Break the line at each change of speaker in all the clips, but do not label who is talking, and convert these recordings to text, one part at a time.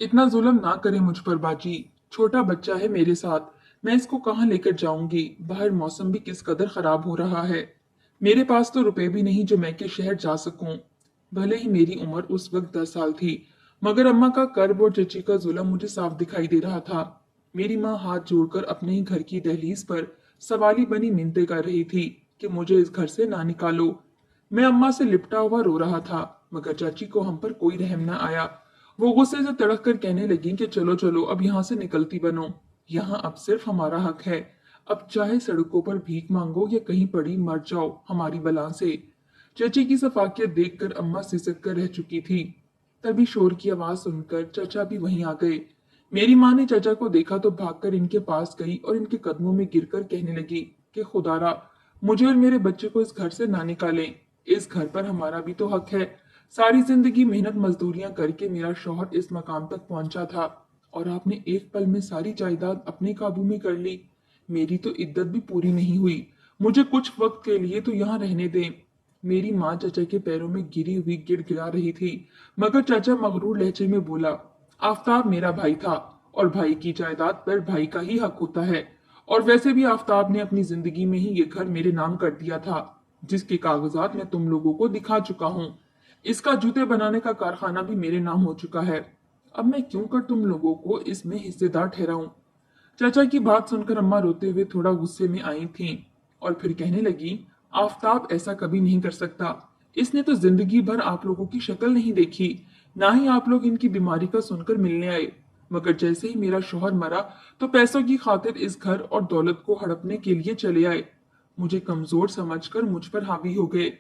इतना जुल्म ना करे मुझ पर बाजी। छोटा बच्चा है मेरे साथ, मैं इसको कहाँ लेकर जाऊंगी। बाहर मौसम भी किस कदर खराब हो रहा है। मेरे पास तो रुपए भी नहीं जो मैं के शहर जा सकूं। भले ही मेरी उम्र उस वक्त 10 साल थी, मगर अम्मा का कर्ब और चची का जुल्म मुझे साफ दिखाई दे रहा था। मेरी माँ हाथ जोड़कर अपने ही घर की दहलीज पर सवाली बनी मिन्नतें कर रही थी कि मुझे इस घर से ना निकालो। मैं अम्मा से लिपटा हुआ रो रहा था, मगर चाची को हम पर कोई रहम न आया। वो गुस्से से तड़क कर कहने लगी कि चलो चलो अब यहाँ से निकलती बनो। यहाँ अब सिर्फ हमारा हक है। अब चाहे सड़कों पर भीख मांगो या कहीं पड़ी मर जाओ हमारी बला से। चची की सफाकियत देखकर अम्मा सिसक कर रह चुकी थी। तभी शोर की आवाज सुनकर चचा भी वहीं आ गए। मेरी माँ ने चचा को देखा तो भागकर इनके पास गई और इनके कदमों में गिरकर कहने लगी कि खुदारा, मुझे और मेरे बच्चे को इस घर से ना निकालें। इस घर पर हमारा भी तो हक है। सारी जिंदगी मेहनत मजदूरियां करके मेरा शौहर इस मकाम तक पहुंचा था, और आपने एक पल में सारी जायदाद अपने काबू में कर ली। मेरी तो इद्दत भी पूरी नहीं हुई। मुझे कुछ वक्त के लिए तो यहाँ रहने दें। मेरी माँ चाचा के पैरों में गिरी हुई गिड़गिड़ा रही थी, मगर चाचा मगरूर लहजे में बोला, आफताब मेरा भाई था, और भाई की जायदाद पर भाई का ही हक होता है। और वैसे भी आफताब ने अपनी जिंदगी में ही ये घर मेरे नाम कर दिया था, जिसके कागजात मैं तुम लोगों को दिखा चुका हूँ। इसका जूते बनाने का कारखाना भी मेरे नाम हो चुका है। अब मैं क्यों कर तुम लोगों को इसमें हिस्सेदार ठहराऊं। चाचा की बात सुनकर अम्मा रोते हुए थोड़ा गुस्से में आई थीं, और फिर कहने लगी, आफताब ऐसा कभी नहीं कर सकता। इसने तो जिंदगी भर आप लोगों की शक्ल नहीं देखी, ना ही आप लोग इनकी बीमारी का सुनकर मिलने आए। मगर जैसे ही मेरा शौहर मरा तो पैसों की खातिर इस घर और दौलत को हड़पने के लिए चले आए। मुझे कमजोर समझकर मुझ पर हावी हो गए।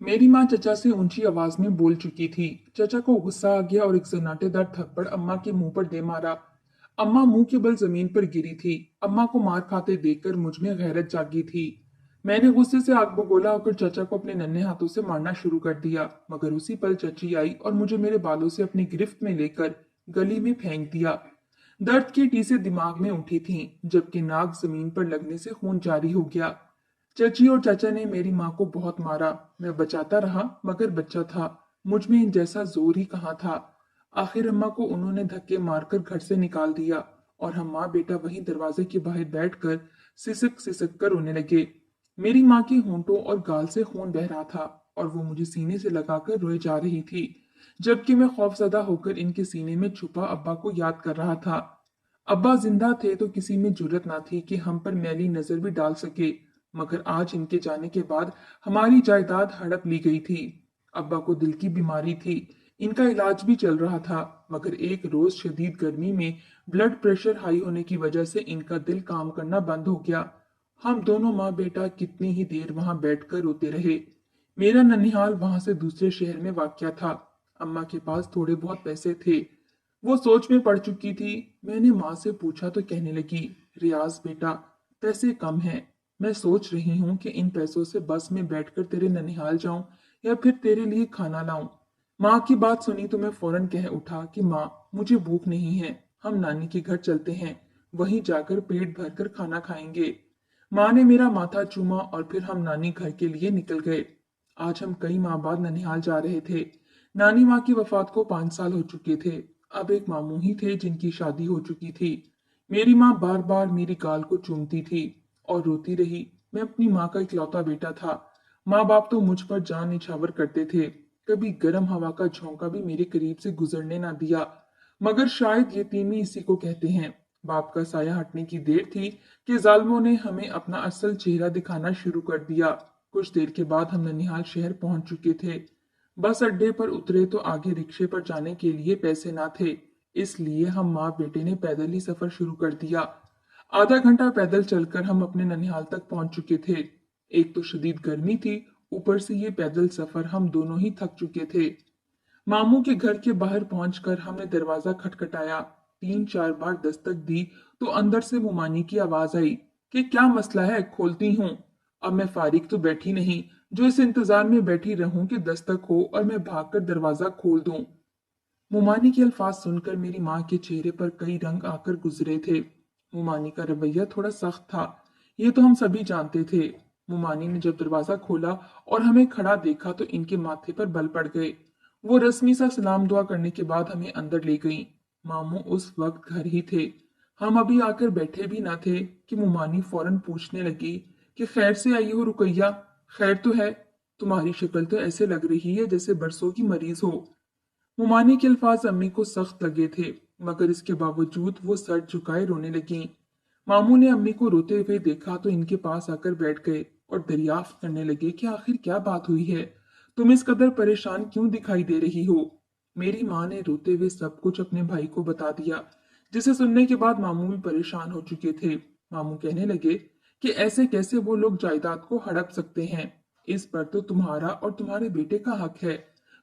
मेरी माँ चचा से ऊंची आवाज में बोल चुकी थी। चचा को गुस्सा आ गया और एक सन्नाटेदार थप्पड़ अम्मा के मुंह पर दे मारा। अम्मा मुंह के बल जमीन पर गिरी थी। अम्मा को मार खाते देखकर मुझ में गैरत जागी थी। मैंने गुस्से से आग बगोला होकर चचा को अपने नन्हे हाथों से मारना शुरू कर दिया, मगर उसी पल चची आई और मुझे मेरे बालों से अपनी गिरफ्त में लेकर गली में फेंक दिया। दर्द की टीसें दिमाग में उठी थीं, जबकि नाक जमीन पर लगने से खून जारी हो गया। चची और चाचा ने मेरी माँ को बहुत मारा। मैं बचाता रहा, मगर बच्चा था, मुझ में इन जैसा जोर ही कहाँ था। आखिर अम्मा को उन्होंने धक्के मारकर घर से निकाल दिया, और हम माँ बेटा वहीं दरवाजे के बाहर बैठकर सिसक सिसक कर रोने लगे। मेरी माँ के होंठों और गाल से खून बह रहा था, और वो मुझे सीने से लगाकर रोए जा रही थी, जबकि मैं खौफजदा होकर इनके सीने में छुपा अब्बा को याद कर रहा था। अब्बा जिंदा थे तो किसी में जुर्रत ना थी कि हम पर मैली नजर भी डाल सके, मगर आज इनके जाने के बाद हमारी जायदाद हड़प ली गई थी। अब्बा को दिल की बीमारी थी, इनका इलाज भी चल रहा था, मगर एक रोज शदीद गर्मी में ब्लड प्रेशर हाई होने की वजह से इनका दिल काम करना बंद हो गया। हम दोनों माँ बेटा कितनी ही देर वहां बैठकर रोते रहे। मेरा ननिहाल वहां से दूसरे शहर में वाक़या था। अम्मा के पास थोड़े बहुत पैसे थे। वो सोच में पड़ चुकी थी। मैंने माँ से पूछा तो कहने लगी, रियाज बेटा, पैसे कम हैं। मैं सोच रही हूँ कि इन पैसों से बस में बैठकर तेरे ननिहाल जाऊं या फिर तेरे लिए खाना लाऊं। माँ की बात सुनी तो मैं फौरन कह उठा कि माँ, मुझे भूख नहीं है, हम नानी के घर चलते हैं, वहीं जाकर पेट भरकर खाना खाएंगे। माँ ने मेरा माथा चूमा और फिर हम नानी घर के लिए निकल गए। आज हम कई माह बाद ननिहाल जा रहे थे। नानी माँ की वफात को 5 साल हो चुके थे। अब एक मामू ही थे जिनकी शादी हो चुकी थी। मेरी माँ बार बार मेरी गाल को चूमती थी और रोती रही। मैं अपनी माँ का इकलौता बेटा था। माँ बाप तो मुझ पर जान निछावर करते थे। कभी गर्म हवा का झोंका भी मेरे करीब से गुजरने ना दिया। मगर शायद यतीमी इसी को कहते हैं। बाप का साया हटने की देर थी कि जालिमों ने हमें अपना असल चेहरा दिखाना शुरू कर दिया। कुछ देर के बाद हम ननिहाल शहर पहुंच चुके थे। बस अड्डे पर उतरे तो आगे रिक्शे पर जाने के लिए पैसे ना थे, इसलिए हम माँ बेटे ने पैदल ही सफर शुरू कर दिया। आधा घंटा पैदल चलकर हम अपने ननिहाल तक पहुंच चुके थे। एक तो शदीद गर्मी थी, ऊपर से ये पैदल सफर, हम दोनों ही थक चुके थे। मामू के घर के बाहर पहुंचकर हमने दरवाजा खटखटाया। 3-4 बार दस्तक दी तो अंदर से मुमानी की आवाज आई कि क्या मसला है, खोलती हूँ। अब मैं फारिग तो बैठी नहीं जो इस इंतजार में बैठी रहूं कि दस्तक हो और मैं भागकर दरवाजा खोल दूं। मुमानी के अल्फाज सुनकर मेरी माँ के चेहरे पर कई रंग आकर गुजरे थे। मुमानी का रवैया थोड़ा सख्त था, ये तो हम सभी जानते थे। मुमानी ने जब दरवाजा खोला और हमें खड़ा देखा तो इनके माथे पर बल पड़ गए। वो रस्मी सा सलाम दुआ करने के बाद हमें अंदर ले गईं। मामू उस वक्त घर ही थे। हम अभी आकर बैठे भी ना थे कि मुमानी फौरन पूछने लगी कि खैर से आई हो रुकैया, खैर तो है? तुम्हारी शक्ल तो ऐसे लग रही है जैसे बरसों की मरीज हो। मुमानी के अल्फाज अम्मी को सख्त लगे थे, मगर इसके बावजूद वो सर झुकाए रोने लगी। मामू ने अम्मी को रोते हुए देखा तो इनके पास आकर बैठ गए और दरियाफ्त करने लगे कि आखिर क्या बात हुई है, तुम इस कदर परेशान क्यों दिखाई दे रही हो। मेरी माँ ने रोते हुए सब कुछ अपने भाई को बता दिया, जिसे सुनने के बाद मामू भी परेशान हो चुके थे। मामू कहने लगे कि ऐसे कैसे वो लोग जायदाद को हड़प सकते हैं, इस पर तो तुम्हारा और तुम्हारे बेटे का हक है।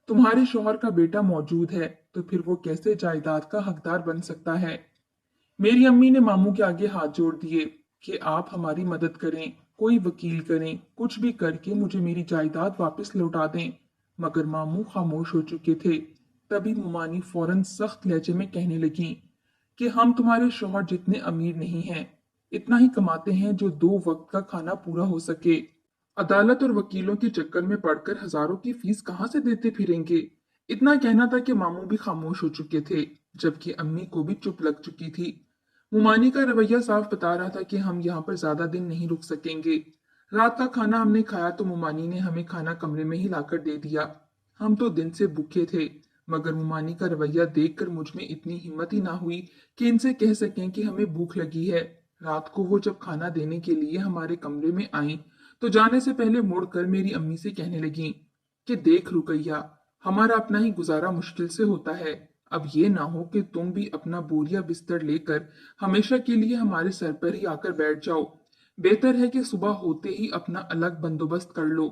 तुम्हारे शौहर का बेटा मौजूद है तो फिर वो कैसे जायदाद का हकदार बन सकता है। मेरी अम्मी ने मामू के आगे हाथ जोड़ दिए कि आप हमारी मदद करें, कोई वकील करें, कुछ भी करके मुझे मेरी जायदाद वापस लौटा दें। मगर मामू खामोश हो चुके थे। तभी मुमानी फौरन सख्त लहजे में कहने लगी कि हम तुम्हारे शौहर जितने अमीर नहीं हैं, इतना ही कमाते हैं जो 2 वक्त का खाना पूरा हो सके। अदालत और वकीलों के चक्कर में पड़कर हजारों की फीस कहाँ से देते फिरेंगे। इतना कहना था कि मामू भी खामोश हो चुके थे, जबकि अम्मी को भी चुप लग चुकी थी। मुमानी का रवैया साफ बता रहा था कि हम यहाँ पर ज्यादा दिन नहीं रुक सकेंगे। रात का खाना हमने खाया तो मुमानी ने हमें खाना कमरे में ही लाकर दे दिया। हम तो दिन से भूखे थे, मगर मुमानी का रवैया देखकर मुझ में इतनी हिम्मत ही ना हुई कि इनसे कह सकें कि हमें भूख लगी है। रात को वो जब खाना देने के लिए हमारे कमरे में आई तो जाने से पहले मुड़कर मेरी अम्मी से कहने लगी कि देख रुकैया, हमारा अपना ही गुजारा मुश्किल से होता है। अब ये ना हो कि तुम भी अपना बोरिया बिस्तर लेकर हमेशा के लिए हमारे सर पर ही आकर बैठ जाओ। बेहतर है कि सुबह होते ही अपना अलग बंदोबस्त कर लो।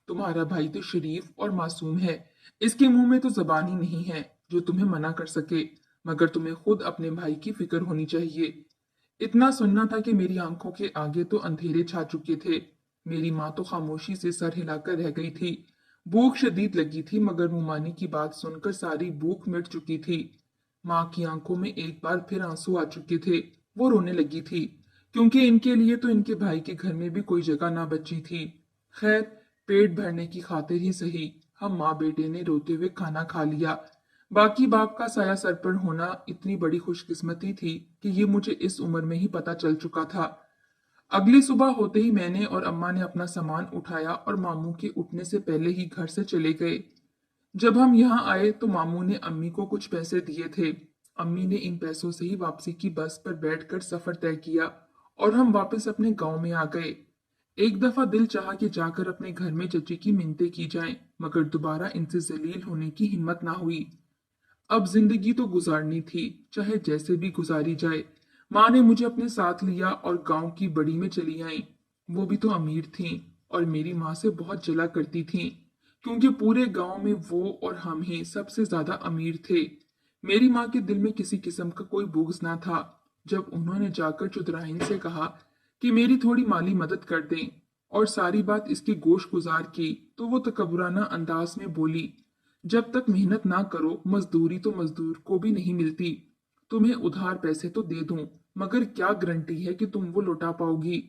तुम्हारा भाई तो शरीफ और मासूम है, इसके मुंह में तो जबान ही नहीं है जो तुम्हें मना कर सके, मगर तुम्हें खुद अपने भाई की फिक्र होनी चाहिए। इतना सुनना था कि मेरी आंखों के आगे तो अंधेरे छा चुके थे। मेरी माँ तो खामोशी से सर हिलाकर रह गई थी। भूख शदीद लगी थी, मगर मुमानी की बात सुनकर सारी भूख मिट चुकी थी। माँ की आंखों में एक बार फिर आंसू आ चुके थे। वो रोने लगी थी, क्योंकि इनके लिए तो इनके भाई के घर में भी कोई जगह ना बची थी। खैर, पेट भरने की खातिर ही सही, हम माँ बेटे ने रोते हुए खाना खा लिया। बाकी बाप का साया सर पर होना इतनी बड़ी खुशकिस्मती थी कि ये मुझे इस उम्र में ही पता चल चुका था। अगली सुबह होते ही मैंने और अम्मा ने अपना सामान उठाया और मामू के उठने से पहले ही घर से चले गए। जब हम यहाँ आए तो मामू ने अम्मी को कुछ पैसे दिए थे। अम्मी ने इन पैसों से ही वापसी की बस पर बैठकर सफर तय किया और हम वापस अपने गांव में आ गए। एक दफा दिल चाहा कि जाकर अपने घर में चची की मिन्नतें की जाएं, मगर दोबारा इनसे जलील होने की हिम्मत ना हुई। अब जिंदगी तो गुजारनी थी, चाहे जैसे भी गुजारी जाए। माँ ने मुझे अपने साथ लिया और गांव की बड़ी में चली आई। वो भी तो अमीर थीं और मेरी माँ से बहुत जला करती थीं, क्योंकि पूरे गांव में वो और हम ही सबसे ज्यादा अमीर थे। मेरी माँ के दिल में किसी किस्म का कोई बुग़्ज़ ना था। जब उन्होंने जाकर चुदराइन से कहा कि मेरी थोड़ी माली मदद कर दें और सारी बात इसकी गोश गुजार की, तो वो तकबराना अंदाज में बोली, जब तक मेहनत ना करो मजदूरी तो मजदूर को भी नहीं मिलती। तुम्हें उधार पैसे तो दे दूं, मगर क्या गारंटी है कि तुम वो लौटा पाओगी।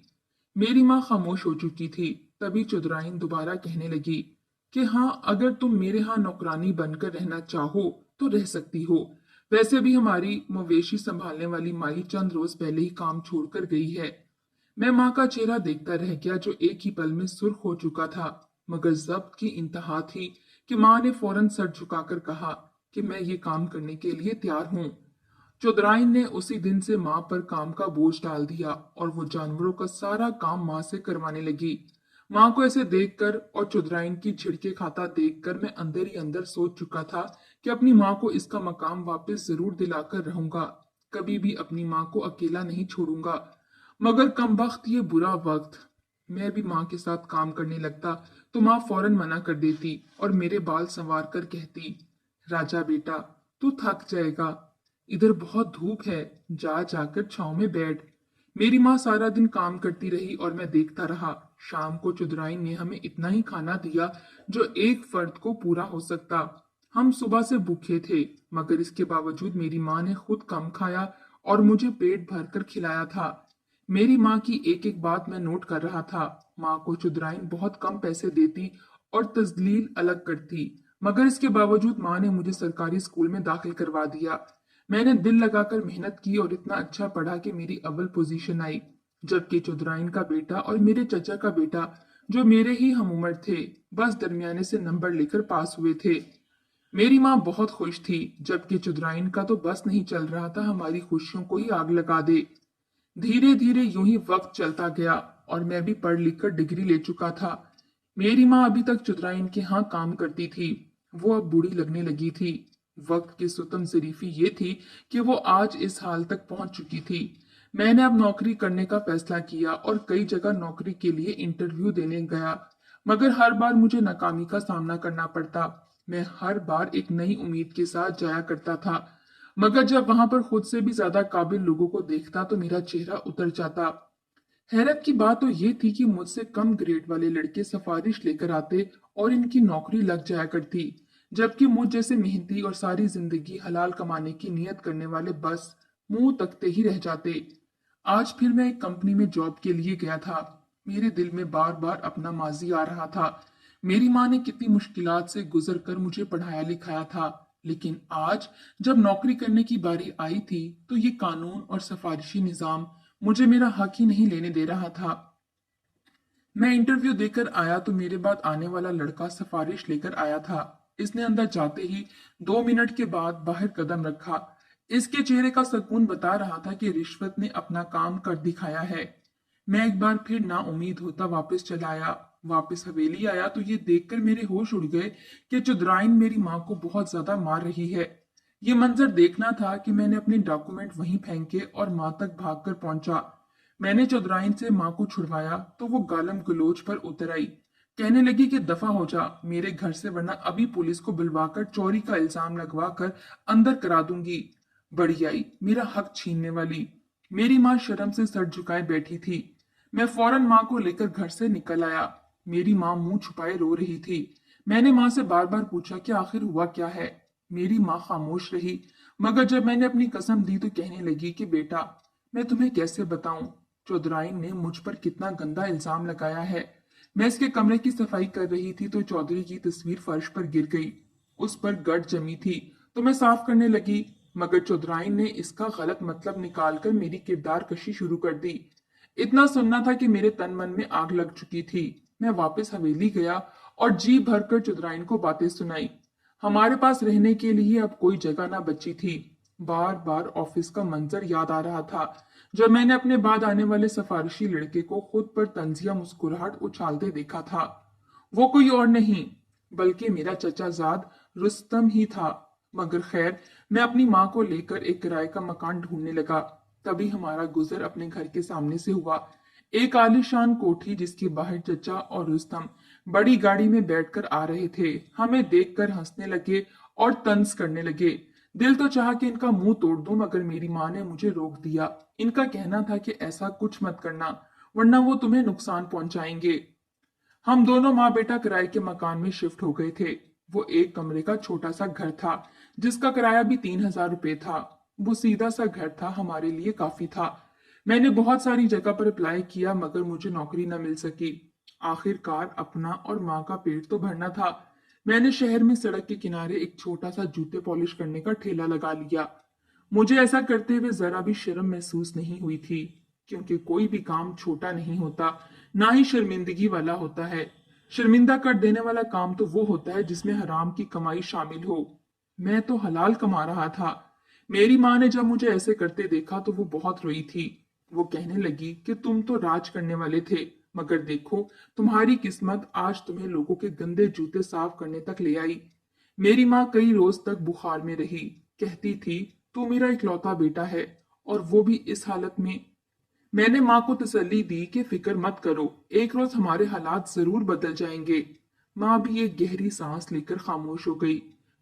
मेरी माँ खामोश हो चुकी थी। तभी चुदराइन दोबारा कहने लगी कि हाँ, अगर तुम मेरे यहाँ नौकरानी बनकर रहना चाहो तो रह सकती हो। वैसे भी हमारी मवेशी संभालने वाली माई चंद रोज पहले ही काम छोड़कर गई है। मैं माँ का चेहरा देखता रह गया जो एक ही पल में सुर्ख हो चुका था, मगर जब्त की इंतहा थी कि माँ ने फौरन सर झुकाकर कहा कि मैं ये काम करने के लिए तैयार हूँ। चौधराइन ने उसी दिन से माँ पर काम का बोझ डाल दिया और वो जानवरों का सारा काम माँ से करवाने लगी। माँ को ऐसे देखकर और चौधराइन की झिड़के खाता देखकर मैं अंदर ही अंदर सोच चुका था कि अपनी माँ को इसका मकाम वापस जरूर दिलाकर रहूंगा। कभी भी अपनी माँ को अकेला नहीं छोड़ूंगा। मगर कमबख्त ये बुरा वक्त, मैं भी माँ के साथ काम करने लगता तो माँ फौरन मना कर देती और मेरे बाल संवार कर कहती, राजा बेटा, तू थक जाएगा, इधर बहुत धूप है, जा जाकर छांव में बैठ। मेरी माँ सारा दिन काम करती रही और मैं देखता रहा। शाम को चुदराइन ने हमें इतना ही खाना दिया जो एक फर्द को पूरा हो सकता। हम सुबह से भूखे थे, मगर इसके बावजूद मेरी माँ ने खुद कम खाया और मुझे पेट भरकर खिलाया था। मेरी माँ की एक एक बात मैं नोट कर रहा था। माँ को चुदराइन बहुत कम पैसे देती और तजलील अलग करती, मगर इसके बावजूद माँ ने मुझे सरकारी स्कूल में दाखिल करवा दिया। मैंने दिल लगाकर मेहनत की और इतना अच्छा पढ़ा कि मेरी अव्वल पोजीशन आई, जबकि चौधराइन का बेटा और मेरे चचा का बेटा, जो मेरे ही हम उम्र थे, बस दरमियाने से नंबर लेकर पास हुए थे। मेरी माँ बहुत खुश थी, जबकि चुदराइन का तो बस नहीं चल रहा था हमारी खुशियों को ही आग लगा दे। धीरे धीरे यूं ही वक्त चलता गया और मैं भी पढ़ लिख कर डिग्री ले चुका था। मेरी माँ अभी तक चुदराइन के यहाँ काम करती थी। वो अब बूढ़ी लगने लगी थी। वक्त की सुतम शरीफी ये थी कि वो आज इस हाल तक पहुंच चुकी थी। मैंने अब नौकरी करने का फैसला किया और कई जगह नौकरी के लिए इंटरव्यू देने गया, मगर हर बार मुझे नाकामी का सामना करना पड़ता। मैं हर बार एक नई उम्मीद के साथ जाया करता था, मगर जब वहां पर खुद से भी ज्यादा काबिल लोगों को देखता तो मेरा चेहरा उतर जाता। हैरत की बात तो ये थी कि मुझसे कम ग्रेड वाले लड़के सिफारिश लेकर आते और इनकी नौकरी लग जाया करती, जबकि मुझ जैसे मेहनती और सारी जिंदगी हलाल कमाने की नियत करने वाले बस मुंह तकते ही रह जाते। आज फिर मैं एक कंपनी में जॉब के लिए गया था। मेरे दिल में बार बार अपना माजी आ रहा था। मेरी माँ ने कितनी मुश्किलात से गुजर कर मुझे पढ़ाया लिखाया था, लेकिन आज जब नौकरी करने की बारी आई थी तो ये कानून और सिफारिशी निजाम मुझे मेरा हक ही नहीं लेने दे रहा था। मैं इंटरव्यू देकर आया तो मेरे बाद आने वाला लड़का सिफारिश लेकर आया था। इसने अंदर जाते ही 2 मिनट के बाद बाहर कदम रखा। इसके चेहरे का सुकून बता रहा था कि रिश्वत ने अपना काम कर दिखाया है। मैं एक बार फिर ना उम्मीद होता वापस चला आया। वापस हवेली आया तो ये देखकर मेरे होश उड़ गए कि चुदराइन मेरी माँ को बहुत ज्यादा मार रही है। ये मंजर देखना था कि मैंने अपने डॉक्यूमेंट वहीं फेंके और माँ तक भागकर पहुंचा। मैंने चौधराइन से माँ को छुड़वाया तो वो गालम गलोच पर उतर आई। कहने लगी कि दफा हो जा मेरे घर से, वरना अभी पुलिस को बुलवाकर चोरी का इल्जाम लगवा कर अंदर करा दूंगी। बड़ी आई मेरा हक छीनने वाली। मेरी माँ शर्म से सर झुकाए बैठी थी। मैं फौरन माँ को लेकर घर से निकल आया। मेरी माँ मुंह छुपाए रो रही थी। मैंने माँ से बार बार पूछा कि आखिर हुआ क्या है। मेरी माँ खामोश रही, मगर जब मैंने अपनी कसम दी तो कहने लगी कि बेटा, मैं तुम्हें कैसे बताऊं, चौधराइन ने मुझ पर कितना गंदा इल्जाम लगाया है। मैं इसके कमरे की सफाई कर रही थी तो चौधरी की तस्वीर फर्श पर गिर गई। उस पर गट जमी थी तो मैं साफ करने लगी, मगर चौधराइन ने इसका गलत मतलब निकालकर मेरी किरदार कशी शुरू कर दी। इतना सुनना था कि मेरे तन मन में आग लग चुकी थी। मैं वापस हवेली गया और जी भरकर चुदराइन को बातें सुनाई। हमारे पास रहने के लिए अब कोई जगह ना बची थी। बार बार ऑफिस का मंजर याद आ रहा था, जब मैंने अपने बाद आने वाले सिफारिशी लड़के को खुद पर तंजिया मुस्कुराहट उछालते देखा था। वो कोई और नहीं बल्कि मेरा चचाजाद रुस्तम ही था। मगर खैर, मैं अपनी माँ को लेकर एक किराए का मकान ढूंढने लगा। तभी हमारा गुजर अपने घर के सामने से हुआ। एक आलीशान कोठी जिसके बाहर चचा और रुस्तम बड़ी गाड़ी में बैठकर आ रहे थे, हमें देखकर हंसने लगे और तंज करने लगे। दिल तो चाहा कि इनका मुंह तोड़ दूं, मगर मेरी माँ ने मुझे रोक दिया। इनका कहना था कि ऐसा कुछ मत करना, वरना वो तुम्हें नुकसान पहुंचाएंगे। हम दोनों माँ बेटा किराए के मकान में शिफ्ट हो गए थे। वो एक कमरे का छोटा सा घर था, जिसका किराया भी 3,000 रुपए था। वो सीधा सा घर था, हमारे लिए काफी था। मैंने बहुत सारी जगह पर अप्लाई किया, मगर मुझे नौकरी न मिल सकी। आखिरकार अपना और माँ का पेट तो भरना था। मैंने शहर में सड़क के किनारे एक छोटा सा जूते पॉलिश करने का ठेला लगा लिया। मुझे ऐसा करते हुए जरा भी शर्म महसूस नहीं हुई थी, क्योंकि कोई भी काम छोटा नहीं होता, ना ही शर्मिंदगी वाला होता है। शर्मिंदा कर देने वाला काम तो वो होता है जिसमें हराम की कमाई शामिल हो। मैं तो हलाल कमा रहा था। मेरी माँ ने जब मुझे ऐसे करते देखा तो वो बहुत रोई थी। वो कहने लगी कि तुम तो राज करने वाले थे, मगर देखो तुम्हारी किस्मत आज तुम्हें लोगों के गंदे जूते साफ करने तक ले आई। मेरी माँ कई रोज तक बुखार में रही। कहती थी तू मेरा इकलौता बेटा है, और वो भी इस हालत में। मैंने माँ को तसल्ली दी कि फिक्र मत करो, एक रोज हमारे हालात जरूर बदल जाएंगे। माँ भी एक गहरी सांस लेकर खामोश हो गई,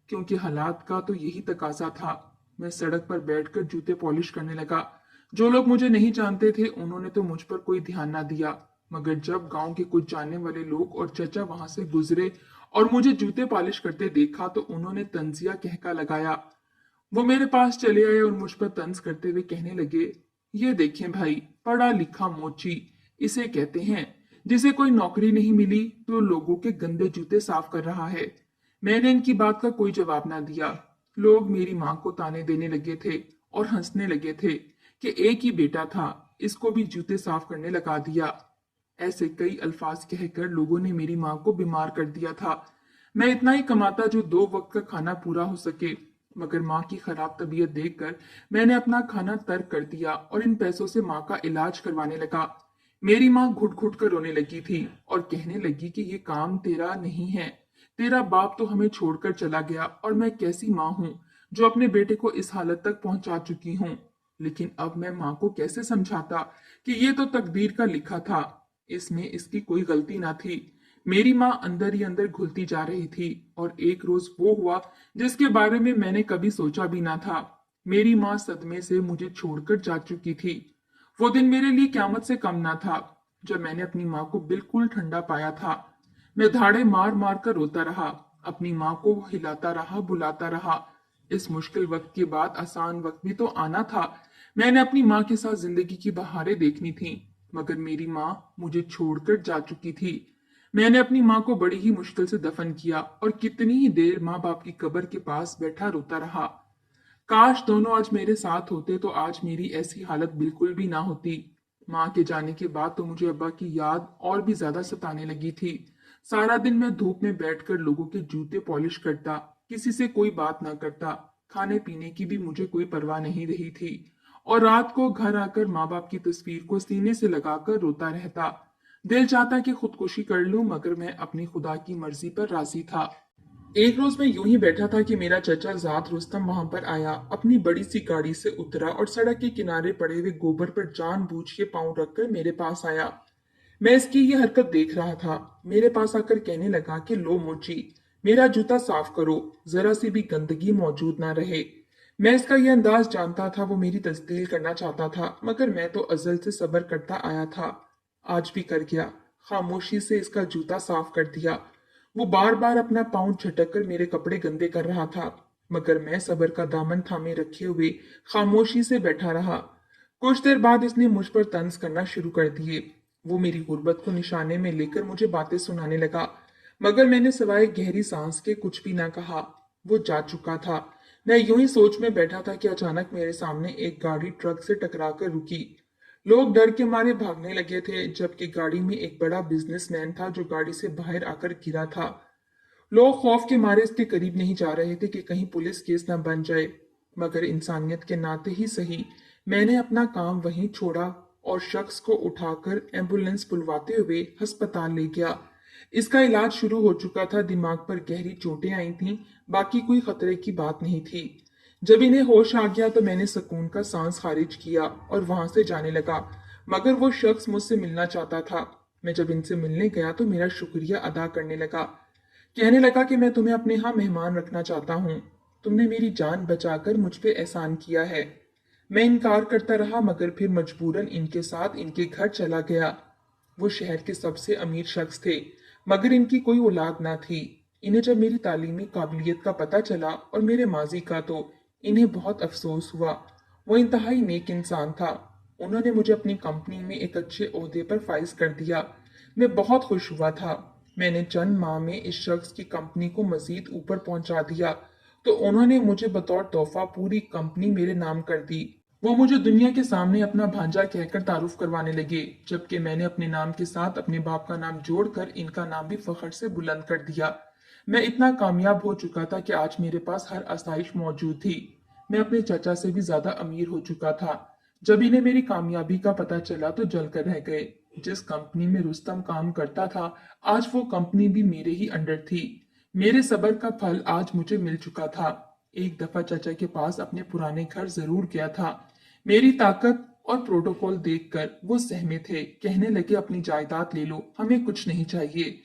क्योंकि हालात का तो यही तकाजा था। मैं सड़क पर बैठकर जूते पॉलिश करने लगा। जो लोग मुझे नहीं जानते थे उन्होंने तो मुझ पर कोई ध्यान ना दिया, मगर जब गांव के कुछ जानने वाले लोग और चचा वहां से गुजरे और मुझे जूते पॉलिश करते देखा तो उन्होंने तंजिया कहका लगाया। वो मेरे पास चले आए और मुझ पर तंज करते हुए कहने लगे, ये देखें भाई, पढ़ा लिखा मोची इसे कहते हैं, जिसे कोई नौकरी नहीं मिली तो लोगों के गंदे जूते साफ कर रहा है। मैंने इनकी बात का कोई जवाब ना दिया। लोग मेरी माँ को ताने देने लगे थे और हंसने लगे थे कि एक ही बेटा था, इसको भी जूते साफ करने लगा दिया। ऐसे कई अल्फाज कहकर लोगों ने मेरी माँ को बीमार कर दिया था। मैं इतना ही कमाता जो 2 वक्त का खाना पूरा हो सके, मगर माँ की खराब तबीयत देखकर मैंने अपना खाना तर्क कर दिया और इन पैसों से माँ का इलाज करवाने लगा। मेरी माँ घुट घुट कर रोने लगी थी और कहने लगी कि ये काम तेरा नहीं है। तेरा बाप तो हमें छोड़कर चला गया और मैं कैसी माँ हूँ जो अपने बेटे को इस हालत तक पहुंचा चुकी हूँ। लेकिन अब मैं माँ को कैसे समझाता कि ये तो तकदीर का लिखा था, इसमें इसकी कोई गलती ना थी। मेरी माँ अंदर ही अंदर घुलती जा रही थी और एक रोज वो हुआ जिसके बारे में मैंने कभी सोचा भी ना था। मेरी माँ सदमे से मुझे छोड़कर जा चुकी थी। वो दिन मेरे लिए क़यामत से कम ना था जब मैंने अपनी माँ को बिल्कुल ठंडा पाया था। मैं धाड़े मार मार कर रोता रहा, अपनी माँ को हिलाता रहा, बुलाता रहा। इस मुश्किल वक्त के बाद आसान वक्त भी तो आना था। मैंने अपनी माँ के साथ जिंदगी की बहारें देखनी थी, मगर मेरी माँ मुझे छोड़कर जा चुकी थी। मैंने अपनी माँ को बड़ी ही मुश्किल से दफन किया और कितनी ही देर माँ बाप की कब्र के पास बैठा रोता रहा। काश दोनों आज मेरे साथ होते तो आज मेरी ऐसी हालत बिल्कुल भी ना होती। माँ के जाने के बाद तो मुझे अब्बा की याद और भी ज्यादा सताने लगी थी। सारा दिन मैं धूप में बैठकर लोगों के जूते पॉलिश करता, किसी से कोई बात ना करता, खाने पीने की भी मुझे कोई परवाह नहीं रही थी और रात को घर आकर माँ बाप की तस्वीर को सीने से लगाकर रोता रहता। दिल चाहता कि खुदकुशी कर लूं, मगर मैं अपनी खुदा की मर्जी पर राजी था। एक रोज मैं यूं ही बैठा था कि मेरा चचा जात रुस्तम वहां पर आया, अपनी बड़ी सी गाड़ी से उतरा और सड़क के किनारे पड़े हुए गोबर पर जानबूझ के पांव रखकर मेरे पास आया। मैं इसकी ये हरकत देख रहा था। मेरे पास आकर कहने लगा कि लो मोची, मेरा जूता साफ करो, जरा सी भी गंदगी मौजूद ना रहे। मैं इसका ये अंदाज जानता था, वो मेरी तस्दील करना चाहता था, मगर मैं तो अजल से सब्र करता आया था। आज भी कर गया, खामोशी से इसका जूता साफ कर दिया। वो बार बार अपना पाँव झटक कर मेरे कपड़े गंदे कर रहा था, मगर मैं सब्र का दामन थामे रखे हुए खामोशी से बैठा रहा। कुछ देर बाद इसने मुझ पर तंज करना शुरू कर दिए। वो मेरी गुर्बत को निशाने में लेकर मुझे बातें सुनाने लगा, मगर मैंने सिवाय गहरी सांस के कुछ भी ना कहा। वो जा चुका था। मैं यूं ही सोच में बैठा था कि अचानक मेरे सामने एक गाड़ी ट्रक से टकरा कर रुकी। लोग डर के मारे भागने लगे थे, जबकि गाड़ी में एक बड़ा बिजनेसमैन था जो गाड़ी से बाहर आकर गिरा था। लोग खौफ के मारे इसके करीब नहीं जा रहे थे कि कहीं पुलिस केस न बन जाए, मगर इंसानियत के नाते ही सही मैंने अपना काम वहीं छोड़ा और शख्स को उठाकर एम्बुलेंस बुलवाते हुए अस्पताल ले गया। इसका इलाज शुरू हो चुका था, दिमाग पर गहरी चोटें आई थीं, बाकी कोई खतरे की बात नहीं थी। जब इन्हें होश आ गया तो मैंने सुकून का सांस खारिज किया और वहां से जाने लगा, मगर वो शख्स मुझसे मिलना चाहता था। मैं जब इनसे मिलने गया तो मेरा शुक्रिया अदा करने लगा, कहने लगा कि मैं तुम्हें अपने यहाँ मेहमान रखना चाहता हूँ। तुमने मेरी जान बचाकर मुझ पे एहसान किया है। मैं इनकार करता रहा, मगर फिर मजबूरन इनके साथ इनके घर चला गया। वो शहर के सबसे अमीर शख्स थे, मगर इनकी कोई औलाद ना थी। इन्हें जब मेरी तालीमी काबिलियत का पता चला और मेरे माजी का, तो इन्हें बहुत अफसोस हुआ। वो इंतहाई नेक इंसान था। उन्होंने मुझे अपनी कंपनी में एक अच्छे ओहदे पर फाइज कर दिया। मैं बहुत खुश हुआ था। मैंने चंद माह में इस शख्स की कंपनी को मजीद ऊपर पहुंचा दिया, तो उन्होंने मुझे बतौर तोहफा पूरी कंपनी मेरे नाम कर दी। वो मुझे दुनिया के सामने अपना भांजा कहकर तारुफ करवाने लगे, जबकि मैंने अपने नाम के साथ अपने बाप का नाम जोड़कर इनका नाम भी फख्र से बुलंद कर दिया। मैं इतना कामयाब हो चुका था कि आज मेरे पास हर आसाइश मौजूद थी। मैं अपने चाचा से भी ज्यादा अमीर हो चुका था। जब इन्हें मेरी कामयाबी का पता चला तो जलकर रह गए। जिस कंपनी में रुस्तम काम करता था, आज वो कंपनी भी मेरे ही अंडर थी। मेरे सब्र का फल आज मुझे मिल चुका था। एक दफा चाचा के पास अपने पुराने घर जरूर गया था। मेरी ताकत और प्रोटोकॉल देखकर वो सहमे थे, कहने लगे अपनी जायदाद ले लो, हमें कुछ नहीं चाहिए।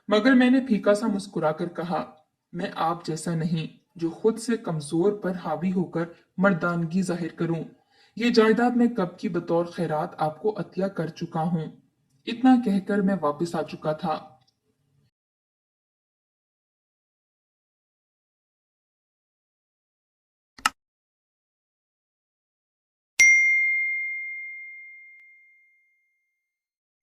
मगर मैंने फीका सा मुस्कुराकर कहा, मैं आप जैसा नहीं जो खुद से कमजोर पर हावी होकर मर्दानगी जाहिर करूं। ये जायदाद मैं कब की बतौर खैरात आपको अतिया कर चुका हूं। इतना कहकर मैं वापस आ चुका था।